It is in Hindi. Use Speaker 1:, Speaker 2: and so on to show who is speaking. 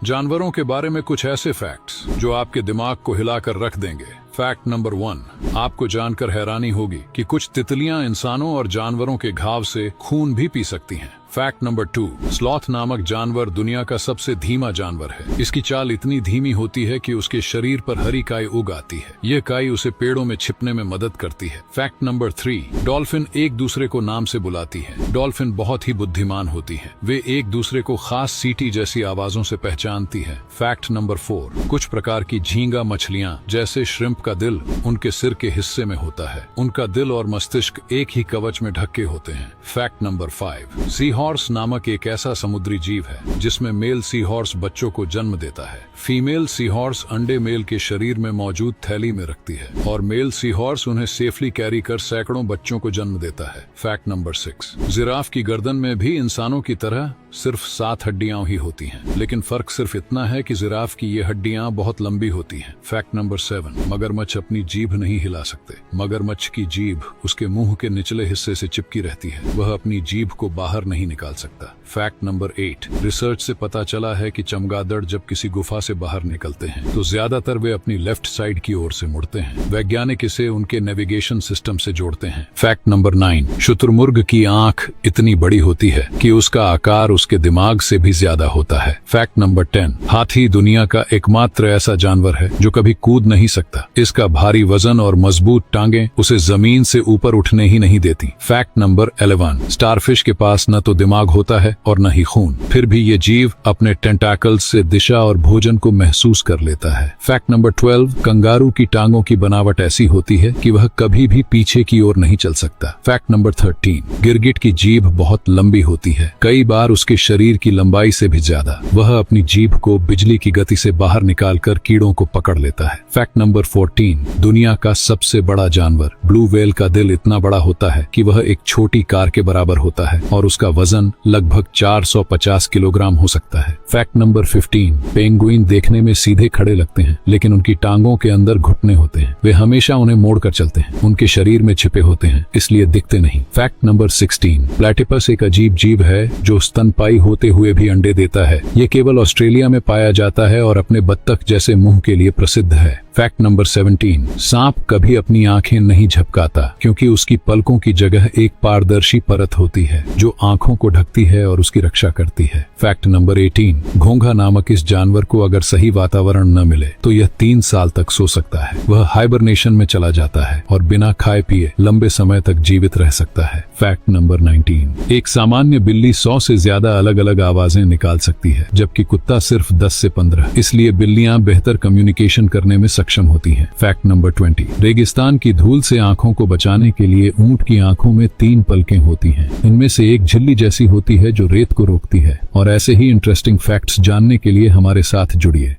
Speaker 1: जानवरों के बारे में कुछ ऐसे फैक्ट्स जो आपके दिमाग को हिलाकर रख देंगे। फैक्ट नंबर 1, आपको जानकर हैरानी होगी कि कुछ तितलियां इंसानों और जानवरों के घाव से खून भी पी सकती हैं। फैक्ट नंबर 2, स्लॉथ नामक जानवर दुनिया का सबसे धीमा जानवर है। इसकी चाल इतनी धीमी होती है कि उसके शरीर पर हरी काई उग आती है। यह काई उसे पेड़ों में छिपने में मदद करती है। फैक्ट नंबर 3, डॉल्फिन एक दूसरे को नाम से बुलाती है। डॉल्फिन बहुत ही बुद्धिमान होती है। वे एक दूसरे को खास सीटी जैसी आवाजों से पहचानती है। फैक्ट नंबर 4, कुछ प्रकार की झींगा मछलियां जैसे श्रिम्प का दिल उनके सिर के हिस्से में होता है। उनका दिल और मस्तिष्क एक ही कवच में ढके होते हैं। फैक्ट नंबर 5, सी हॉर्स नामक एक ऐसा समुद्री जीव है जिसमें मेल सी हॉर्स बच्चों को जन्म देता है। फीमेल सी हॉर्स अंडे मेल के शरीर में मौजूद थैली में रखती है और मेल सी हॉर्स उन्हें सेफली कैरी कर सैकड़ों बच्चों को जन्म देता है। फैक्ट नंबर 6, जिराफ की गर्दन में भी इंसानों की तरह सिर्फ 7 हड्डियां ही होती हैं, लेकिन फर्क सिर्फ इतना है कि जिराफ की ये हड्डियां बहुत लंबी होती हैं। फैक्ट नंबर 7, मगरमच्छ अपनी जीभ नहीं हिला सकते। मगरमच्छ की जीभ उसके मुंह के निचले हिस्से से चिपकी रहती है। वह अपनी जीभ को बाहर नहीं निकाल सकता। फैक्ट नंबर 8, रिसर्च से पता चला है कि चमगादड़ जब किसी गुफा से बाहर निकलते हैं तो ज्यादातर वे अपनी लेफ्ट साइड की ओर से मुड़ते हैं। वैज्ञानिक इसे उनके नेविगेशन सिस्टम से जोड़ते हैं। फैक्ट नंबर 9, शुतुरमुर्ग की आंख इतनी बड़ी होती है कि उसका आकार उसके दिमाग से भी ज्यादा होता है। फैक्ट नंबर 10, हाथी दुनिया का एकमात्र ऐसा जानवर है जो कभी कूद नहीं सकता। इसका भारी वजन और मजबूत टांगें उसे जमीन से ऊपर उठने ही नहीं देती। फैक्ट नंबर 11, स्टारफिश के पास न तो दिमाग होता है और न ही खून, फिर भी ये जीव अपने टेंटाकल्स से दिशा और भोजन को महसूस कर लेता है। फैक्ट नंबर 12, कंगारू की टांगों की बनावट ऐसी होती है कि वह कभी भी पीछे की ओर नहीं चल सकता। फैक्ट नंबर 13, गिरगिट की जीभ बहुत लंबी होती है, कई बार उसके शरीर की लंबाई से भी ज्यादा। वह अपनी जीभ को बिजली की गति से बाहर निकालकर कीड़ों को पकड़ लेता है। फैक्ट नंबर 14, दुनिया का सबसे बड़ा जानवर ब्लू व्हेल का दिल इतना बड़ा होता है कि वह एक छोटी कार के बराबर होता है और उसका वजन लगभग 450 किलोग्राम हो सकता है। फैक्ट नंबर 15, पेंगुइन देखने में सीधे खड़े लगते हैं लेकिन उनकी टांगों के अंदर घुटने होते हैं। वे हमेशा उन्हें मोड़कर चलते हैं। उनके शरीर में छिपे होते हैं इसलिए दिखते नहीं। फैक्ट नंबर 16, प्लेटिपस एक अजीब जीव है जो स्तनपायी होते हुए भी अंडे देता है। ये केवल ऑस्ट्रेलिया में पाया जाता है और अपने बत्तख जैसे मुंह के लिए प्रसिद्ध है। फैक्ट नंबर 17, सांप कभी अपनी आंखें नहीं झपकाता क्योंकि उसकी पलकों की जगह एक पारदर्शी परत होती है जो आंखों को ढकती है और उसकी रक्षा करती है। फैक्ट नंबर 18, घोंघा नामक इस जानवर को अगर सही वातावरण न मिले तो यह 3 साल तक सो सकता है। वह हाइबरनेशन में चला जाता है और बिना खाए पिए लंबे समय तक जीवित रह सकता है। फैक्ट नंबर 19, एक सामान्य बिल्ली 100 से ज्यादा अलग अलग आवाजें निकाल सकती है जबकि कुत्ता सिर्फ 10 से 15। इसलिए बिल्लियां बेहतर कम्युनिकेशन करने में सक्षम होती हैं। फैक्ट नंबर 20, रेगिस्तान की धूल से आंखों को बचाने के लिए ऊंट की आंखों में 3 पलकें होती हैं। इनमें से एक झिल्ली जैसी होती है जो रेत को रोकती है। और ऐसे ही इंटरेस्टिंग फैक्ट्स जानने के लिए हमारे साथ जुड़िए।